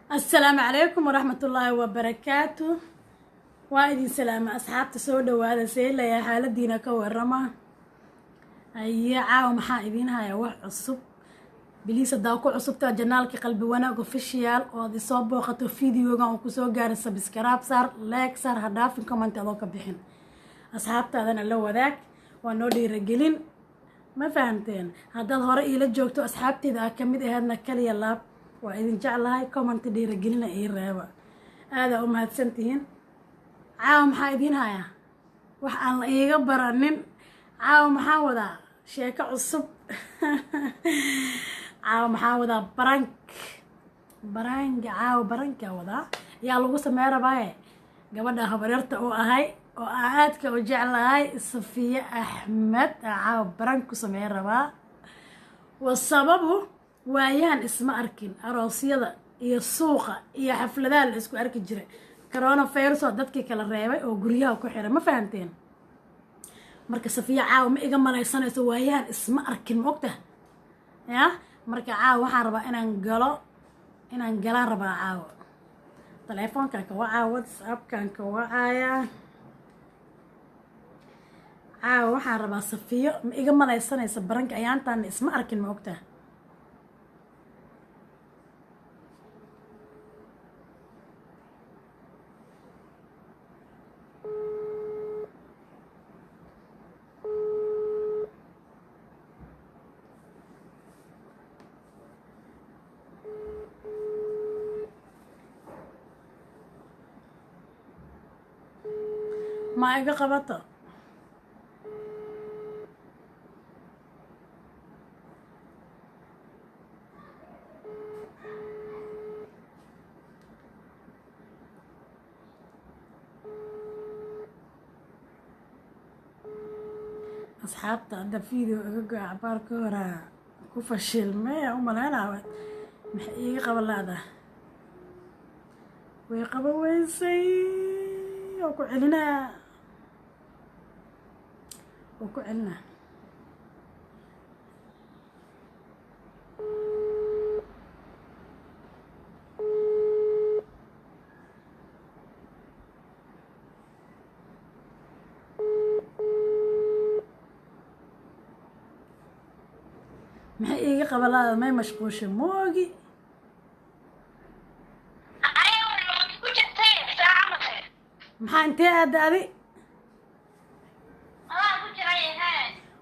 السلام عليكم ورحمة الله وبركاته. وايدين سلامة أصحاب تسودوا وهذا سيلا يا حالة دينا كورما أي عاو محايدين هاي وح عصب بليس داكو عصبتا جنالك قلبي وانا اوفيشيال وادي صوب وقتو فيديو وقام كسو غار سبسكرايب صار لايك صار هداف كومنت ادوك بخين أصحابتا هذا لو ذاك وانو ديرجلين ما فهمتين هذا هورا إلى جوجتو أصحابتي ذا كميد هادنا كلي اللاب وإذن جعلها كومنت ديرجلين إيه رابع هذا هادسنتين عاو محايدين هايا waxaan la iiga baranin caaw maxaa wadaa sheeko cusub caaw maxaa wadaa baranka wadaa yaa lagu sameey rabaa gabadha habaryarta oo ahay oo aadka u jeclahay Safiya Axmed caaw baranku sameey rabaa wasababu waayaan isma arkin aroosyada iyo suuqa iyo xafladaha la isku arki jiray coronavirus oo dadkii kala reebay oo guryaha ku xiray ma fahanteen marka Safiya caaw ma iga malaysanayso waayaan isma arkin moogta ya marka caaw waxaan rabaa inaan galaan rabaa caaw telefoonka ka wacaa WhatsApp-kan ka wacaya caaw waxaan rabaa Safiya ma iga malaysanayso baranka ayaantan isma arkin moogta ما iga qabato asxaabta hadda video iga cabaar ka hora ku fashilmay uma leeyahay maxay iga qaban laada way qaban weysay oo ku celinaa maxay iga qaban laada may mashquushay moogi maxaa intee aadaadi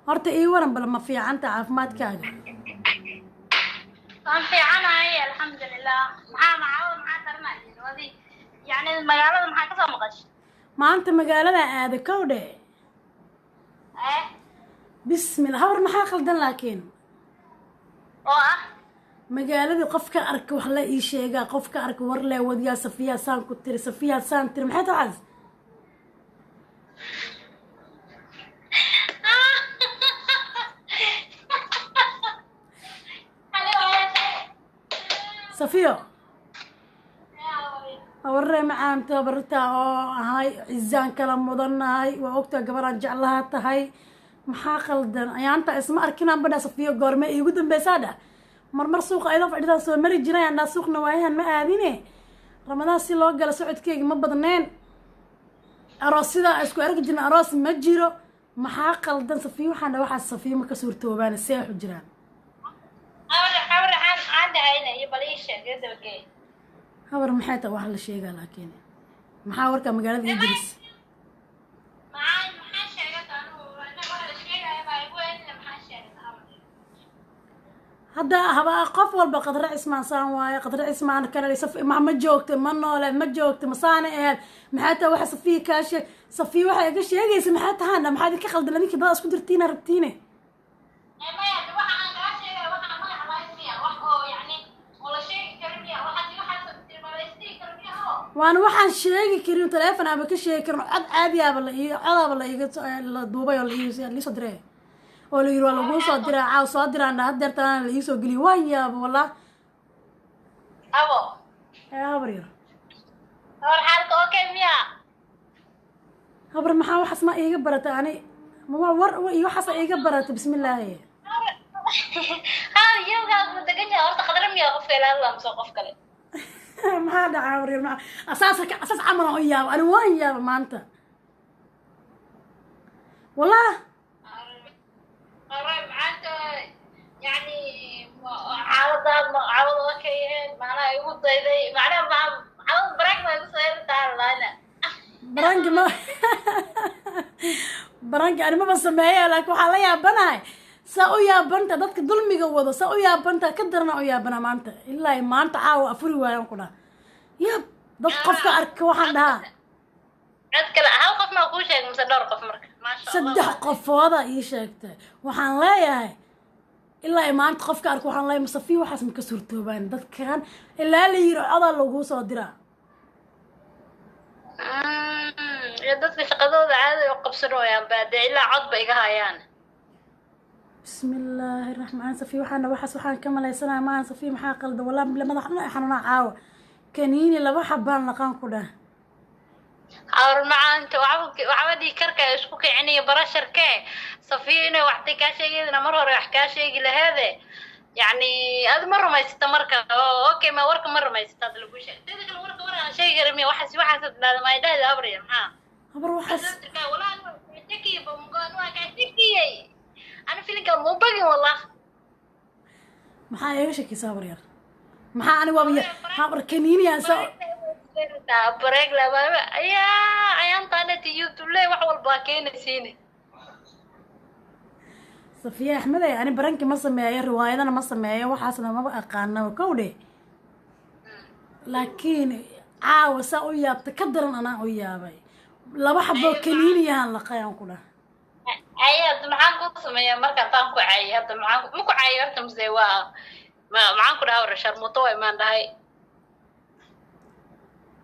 horta ii waran bal ma fiicanta caafimaadkaaga waan fiicanahay alxamdulilah maxaa tarnaa wadi yani magaalada maxaa ka soo maqashay maanta magaalada aada kowdhe bismillah hawr maxaa qaldan laakiin oo ah magaaladii qof ka arka wax la ii sheegaa qof ka arka war lee wadiyaa Safiya saan ku tiri Safiya saan tiri maxay tahay Safiya warre macaan tabarta oo ahay izaan kala mudanahay waa ogtaa gabaraan jeclaha tahay maxaa qaldan ayaanta isma arkinaan badha Safiya goorma iigu dambaysaada marmar suuqa ayda fadhida soo mari jiraan na suuqna waayaan ma aadine ramadaan si loo gala socodkeyga ma badneen aroosida isku arki jirna aroos ma jiro maxaa qaldan Safiya waxaan waxa Safiya ma ka suurtoobaan seexu jiraan habar maxay tahay wax la sheegaa laakiin maxaa warka magaalada Idris هذا هبا قف والبقدر اسمان سان واي قدر اسمان كان يصف ما جوجت ما نولد ما جوجت مصانع اهل محاتا واحد صفيه كاشي صفيه واحد ايش يجي محاتا هانا ما حد كخلد لانك بقى اسكو درتينا ربتيني وانا waxaan sheegi karin telefoon aba ka sheegi karin cod caadi ah la iga duubay oo la soo diray oo la yiro lagu soo diray caaw soo diraan hadeertaan la soo geli waayaba wala abo habar xaalka okay miya habar maxaa wax asma iga barata ani ma war iyo waxa iga barata bismillaah ها يوم قاعد متجنن أرد قدرهم يا غفلة الله مسوق قف كله maxaa dhacaa waryar maa asaas camal aan u yaabo ani waan yaaba maanta wallah قريب معناته يعني عوض اوكي معناها يقول ضيدي معناها عوض براك ما يصير تعال انا baranki ma baranki ani maba sameeya laakiin waxaa la yaabanahay saa u yaabanta dadka dulmiga wado saa u yaabanta ka darana u yaabana maanta ilaa maanta caawa afuri waayan ku dhaha yaab dad qofka arka waxaan dhahaa عد كلا هل قف ما كوش هيك مصدر قف مرك ما شاء الله saddex qofooda ii sheegtay waxaan leeyahay ilaa maanta qofka arka waxaan leeyahay masafiyo waxaas ma ka suurtoobaan dadkan ilaa la yiri codaa lagu soo diraa يا dadka shaqadooda caadi oo qabsanooyaan baade ilaa cod bay iga hayaan bismillaahi raxmaan safiyo waxaan ka malaysanayaa maahan safiyo maxaa qaldan walaa madax dhan xanuunaa caawa kaniini laba xabaan laqaan ku dhah حاول معاه انت وعبدي كركه اسكو كعني برشركه صفينه وحتى كاشي انا مره راح كاشي لهذا يعني هذا مره ما يستمرك اوكي ما ورك مره ما يستاد لو شيء تدك الورك ورا شيء غير واحد هذا ما يداه ابري ها habar waxaas ولا انا تكي بمقان وكاتكي انا فيلك مو بقي والله maxaa iga shakisaa waryar maxaa ani waaba habar kaniini aan soo بريك لا بابا يا عيان طانت يوتيوب ليه wax walba keenaysiin safiya axmed ay ani baranki ma sameeyo riwaayadana ma sameeyo waxaasna ma aqaano kowdhe laakiin caawa saa u yaabta ka daran anaa u yaabay laba xabo kaniini yahan laqayaan ku dhah ayaad maxaan ku sameeyaa marka taan ku caayay hadda maxaan ku caayay horta musee waa maxaan ku dhahaa war sharmuto way maan dhahay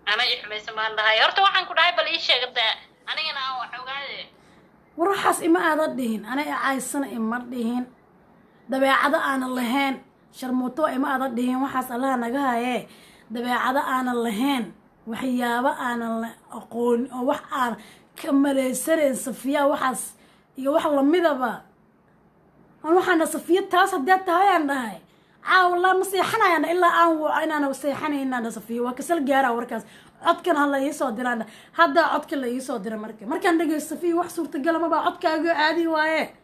أنا يحمس ما عندها يرتو waxaan ku dhahay bal ii sheegada anigana aan wax ogaade waraxaas ima aada dhihin ana caaysan ima dhihin dabeecada aan lahayn sharmuuto ima aada dhihin waxaas Allah naga haye dabeecada aan lahayn waxyaabo aan aqoon oo wax aan ka maleysanayn safiya waxaas iyo wax la midaba waxaan safiya taas hadda tahay aan dhahay والله ما سيحنا إلا أنا وسيحنا إن صفية وكسل جارة وركاز عدكن هلا يصادرنا هذا عدكن اللي يصادر مركان دقي صفية وحصور تقول ما بقى عدك عادي وايه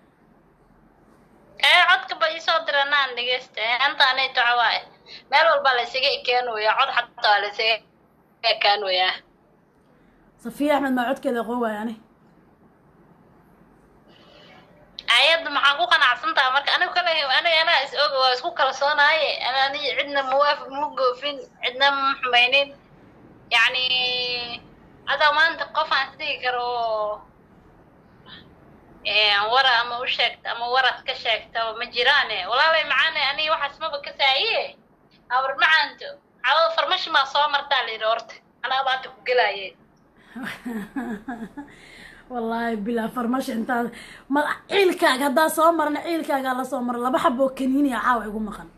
عدك بيصادرنا عندي أنت أنا تعوائي مالو البالسيجي كانوا يا عد حتى على سي كانوا يا صفية أحمد ما عدك ذا قوة يعني ayad maxaan ku qanacsantaa marka anigu kale ana is og waa isku kalsoonahay ana cidna muwaafaq mu goofin cidna ma xumaynin yani ada maanta qof aan sidii karo wara ama u sheegta ama warad ka sheegta ma jiraan walaalay macaane ani waxaas maba ka saayiye awr macaanto cawada farmash ma soo martaa la horta ana baad ku galaayay والله بلا فرماش انت ما عيلك هذا صومر عيلك قال صومر لا بحبه كنيني عاو يقول مخن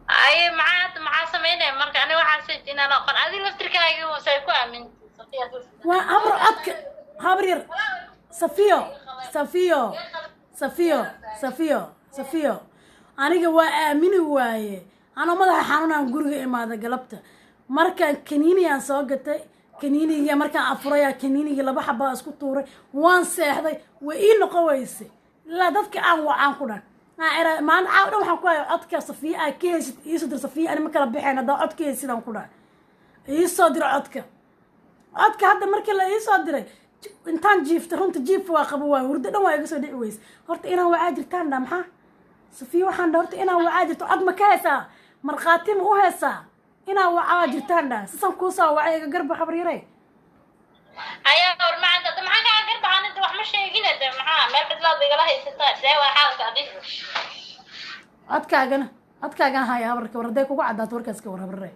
اي مع سمينا marka ani waxa sii inaan aqoon adii laftirkaaga way ku aamin waa amr adka habrir safiyo aniga waa aamini waaye ana madaxa xanuunaan guriga imaada galabta markaan kaniini aan soo gatay kaniiniga markaan afuraya kaniiniga laba xabba isku tuuray waan seexday way ii noqon weysay ilaa dadka aan wacaan ku dhan maan caaw dhan waxaan ku hayo codka safiya ay ka heysid ii soo dir safiya ani ma kala bixeen haddaa codka heysidaan ku dhahay ii soo dir codka hadda markii la ii soo diray intaan jiifta runta jiif waa qabo waay hurdo dhan waa iga soo dhici weyse horta inaan wacaa jirtaan dha maxaa safiya waxaan dha horta inaan wacaa jirto cod ma ka haysaa markhaati ma u haysaa inaa wacaa jirtaan dha sisan kuu soo wacay iga garba xabriiray ayaa hor maanta maxaa ka garba anita wax ma sheeginayda maxaa meel cidlaad igala haysataa see waa xaalka adiga codkaagan haya habarka war hadday kugu caddaato warkaas ka war habrare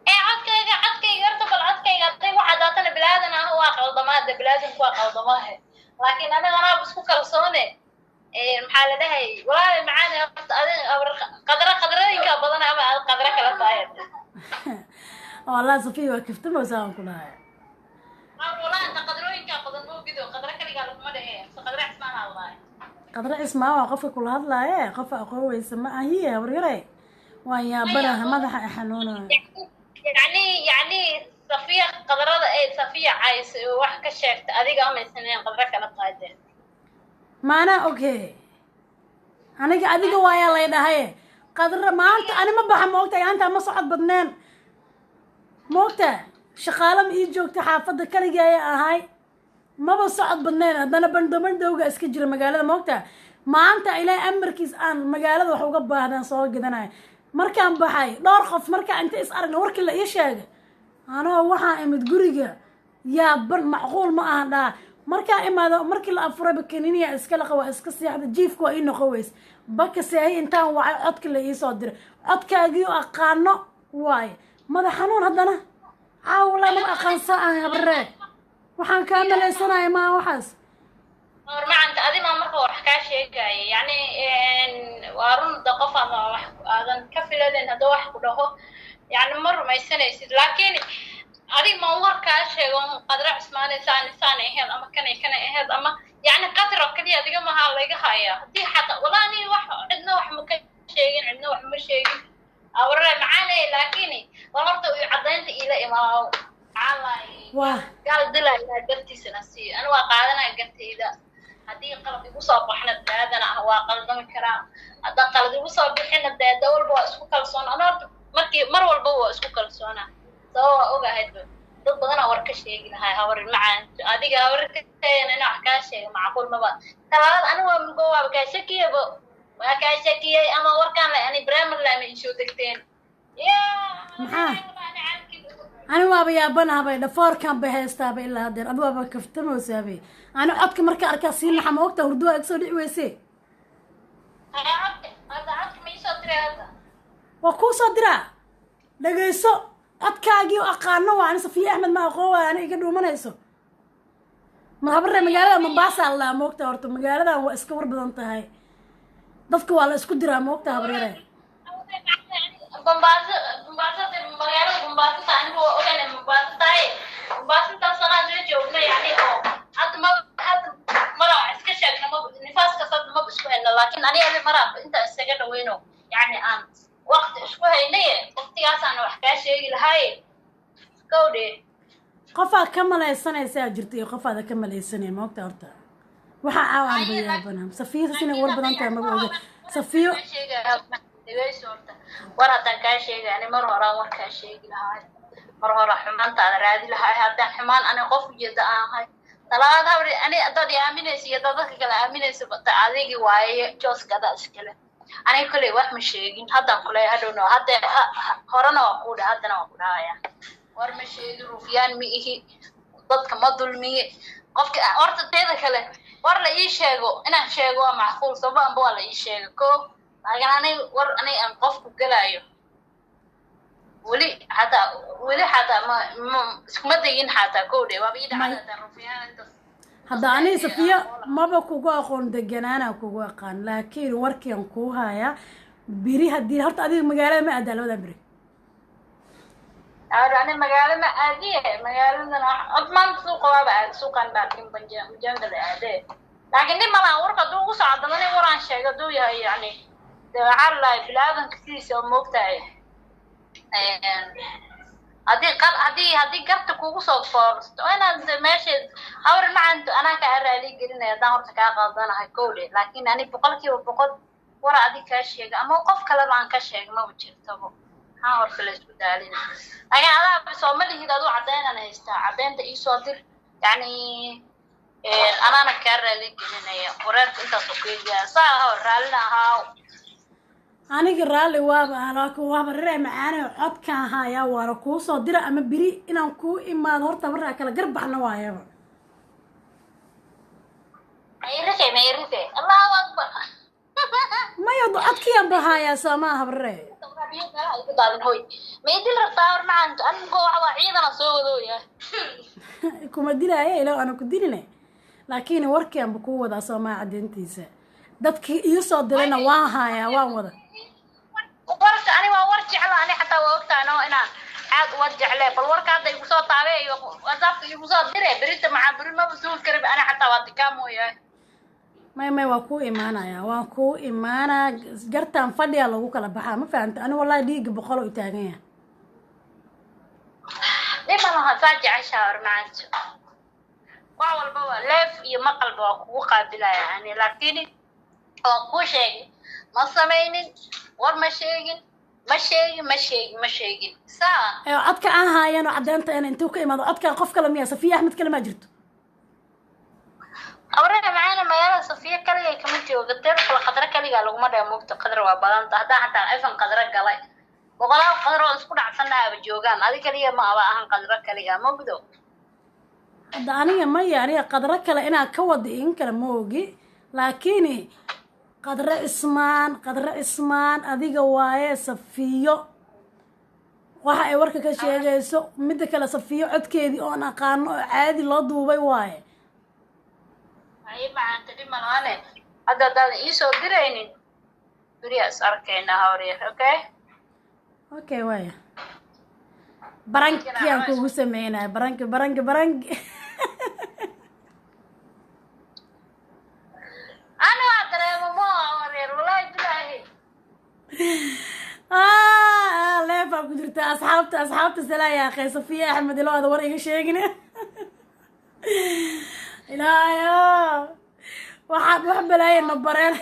codkayga horta bal codkayga hadday ku caddaatana bilaadan ah waa qaldamaada bilaadanku waa qaldamaahe laakiin aniga anaa isku kalsoone maxaa la dhahay walaalay macaani horta adiga qadradinka badan ama aad qadra kala tahay والله صفية وكفت ما ساهم كلها والله انت قدروينك قدر مو قدو قدر كلي قالوا ما ده قدر اسمها والله قدر اسمها وقفة كل هذا لا قفة أقوى يسمى هي وريري ويا برا مدح حنونة يعني صفية قدرة أي صفية عايز واحد كشفت أديك أم سنين قدرة كانت قاعدة ما أنا أوكي أنا أديك ويا الله يدهي قدر ما أنا ما بحب موقتي أنت ما صعد بدنان موقتي شقالة يجوك حافظة كل جاية هاي ما بصعد بدنان هذا أنا بندو وجا إسكجر مقالة موقتي ما أنت إلى أمركز أن مقالة وحوق بهذا صوت جدنا مركان بحي دور خف مركان أنت إسأل ورك اللي يشاق أنا وحى إمد جوريجا يا بر معقول ما أنا مركا إما مركي الأفراد بكنينيا إسكال قوا إسكسي هذا جيف كوا إنه خويس بكسي هي إنت وعي عدك اللي يصدر عدك أجيو أقانو واي ماذا حنون هذانا عاولا ما أقان ساعة يا براد وحن كامل السنة ما وحس ما أنت أدي ما مركو حكاية شيء يعني وارون دقفة ما هذا كفي لين هذا واحد كله يعني مرة ما يسنيس لكن أدي ما وركا شيء قدر عثمان إنسان هذا أما كان هذا أما يعني قدر كذي أدي ما هالله هايا دي حتى ولا أني واحد عندنا واحد ممكن شيء عندنا واحد مش شيء أورا معانا لكني والله عضينت إلى إما الله قال دلا إلى قرتي سنسي أنا وقعدنا قرتي إذا هدي قلب يوصل وحنا هذا هو قلب الكلام هذا قلب يوصل بحنا دول بوا اسكو كلسون أنا مر والبوا اسكو كلسون سواء أوجا هيد ضد أنا وركش يجي هاي هور معان هذيك هورك أنا حكاية معقول ما بقى ترى أنا ومن جوا بكاشكي أبو بكاشكي أما وركان يعني برامر لا من شو دكتين يا أنا ما أبي أبنا أبي دفار كان بهستا أبي إلا هدير أبو أبى كفتم وسابي أنا عدك مركا أركاسين لحم وقته وردوا أكسر ويسي هذا عدك ما يصدر هذا وكو صدرا لقيسو عدك أجيو أقانو وأنا صفية أحمد ما أقوى أنا يقدروا ما نيسو ما خبرنا مقالة من باصة الله موقته ورتو مقالة هو إسكور بدنتهاي ضفكوا على إسكو درا موقته هبريري Pembahasan mengenai pembahasan tadi वो okay pembahasan tadi pembahasan तसना जो जोड़ने यानी ओ مرة इसके शक्ल में निफास का साथ ما بشوفه إلا لكن أنا مرة أنت استجد وينه يعني أنا وقت شوفه إني وقتي أصلا وحكاية شيء لهاي كودي قفا كمل السنة يساجرتي قفا هذا كمل السنة ما وقت أرتا وحا عوام بيابنا صفية سنة وربنا ما بقول صفية ورا كان شيء يعني مرة ورا شيء لهاي مرة حمان على رادي لهاي هذا حمان أنا قف جدا هاي ثلاثة هوري أنا أدري أمينة سيدا ذاك كلا أمينة سبت عادي واي جوز كذا سكله أنا كل واحد مشيء هذا كله هذا نو هذا هرنا وقود هذا نوقود هاي ور مشيء روفيان ميه ضد كم ظلمي قف ورت تيدا كله ور لا يشيء أنا شيء معقول سبب بولا يشيء كو لكن أنا أنقف كلايو ولي حتى ما دين حتى كودي وبيد حتى تعرفين هذا أنا صفية ما بكوجا أخون دجنانا كوجا قان لكن وركي أنكوها يا بري هدي هرت هذه مجال ما أدل ولا بري أنا مجال ما أدي مجال أنا أضمن سوق بعد سوق عن باكين بنجان ده لكن دي ما أورك دو وصعد أنا وران شيء دو يعني على بلادن كثير سو موقتاي هذه قرت كوكو صفرت وانا ماشي حاول ما عند انا كارالي قلنا دهر تكاقدنا هاي كولي لكن انا بقول ورا ادي كاشيغ اما قف كلا بان كاشيغ ما وجرتبو حاول كلا اسku daalin aga ala Soomaaliga dadu cadeynana haysta cadeynta ii soo dir yani ana kaarali gelinaya qoraalka inta soo geeyaa saa raalina haa aniga raali waaba ree macaane codka haya waana kuu soo dira ama biri inaan kuu imaado horta markaa kala garbaxna waayaba mayrite allahu akbar maya codkiyaan bahaya soomaa habree ma idil rabtaa war macaanto anigo waa ciidana soo wadooya kuma dilaya ilaa ana ku diline laakiin warkiyanba kuu wadaa soomaa cadeyntiisa dadkii iyo soo dirayna waan haya waan wada warka ani waa war jecel ani xataa waa ogtaano inaan aad u jeclay bal warka hadda igu soo taabay iyo whatsapp igu soo diray berita ma bari ma soo karib ani xataa waa dikaamooyaa may waa kuu imaanaya waan kuu imaanaa gartaan fadhiyaa lagu kala baxaa ma fahamta ani wallahi dhiigga boqol u taagan yahay dhima laha saa jeceshaa hormaanto wax walba waa leef iyo maqalba waa kugu qaabilaya yani laakiin waa kuu sheegay ma samaynin war ma sheegin ma sheegin saa codka aan haayano caddeynta in intuu ka imaado codka qof kale miya Safiya Axmed kale ma jirto awrana macana magaalada Safiya kaliya kama joogo dadka kala qadar kaliya laguma dhahay moogta qadar waa badan tahay hadaa aysan qadar galay boqolaal qadar oo isku dhacsanaaba joogaan adiga kaliya ma aba ahan qadar kaliya moogdo hadda aniga aniga qadar kale inaa ka wada in kale ma ogi laakiin qadar ismaan adiga waaye Safiyo waxa ay warka ka sheegayso mid kale Safiyo codkeedii oo aan aqaano oo caadi loo duubay waaye ay maanta dhimanane hadda dad isoo diraynin duriyas arkayna hawriya okay waaya baranki aan kugu sameynaa baranki ana dareemo mo hawriya wallahi billahi leefa ku jirta asxaabta salaaya akhay Safiya Axmed ilaa war iga sheegin ilaayo waxaad wax balaayay nabareen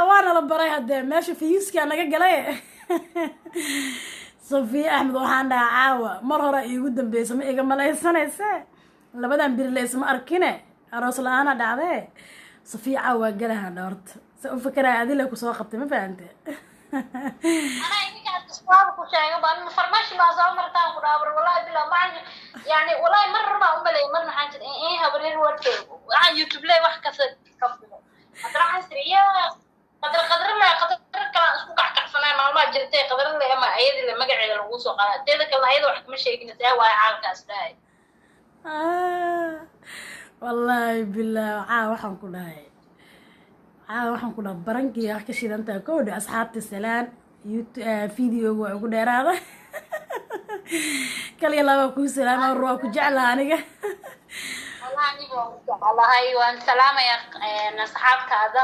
waana la baray haddee meesha fiiska naga galay Safiya Axmed waxaan dhahaa caawa mar hore iigu dambeysay ma iga malaysanayse labadan bir leysma arkine aroos la'aana dhacdee Safiya caawa galaha dhorta sa u fikraa adila ku soo qabtay ma fahamtay أنا إني كانت أسبوع كوشة بان فرماش ما زال مرتان كنا بر والله بلا ما عندي يعني والله مرة ما أملي مرة حاجة إيه هبرير ورتي عن يوتيوب لي واحد كسر كفله قدر حسرية قدر ما قدر كلا أسبوع كعفنا ما جرتي قدر اللي ما أيد اللي ما قاعد الغوص وقال تذا كلا أيد واحد مش شيء كنا سوا عال كاسداي والله بالله waxaan ku dhahay waxaan ku dhahay baranki wax ka shidanta koodhi asxaabta salaan video waa ugu dheeraada kaliya laba ku salaam oo ku jeclaa aniga wallahi waan salaamaya asxaabtaada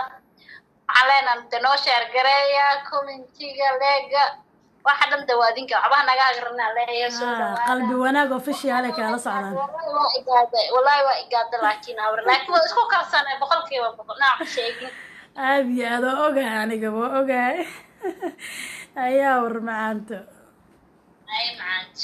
علينا نتنوشر قرية كومنتيجا لقى واحد مدوادين كعبها نجارنا لا يسوع قلبي وانا قفشي عليك على صعدان والله وإجاد لكن أور لكن اسمه كرسانة بقول كيف بقول نعم شيء أبي هذا أوجع يعني قبوا أوجع أيوة ورمعنته أي معانت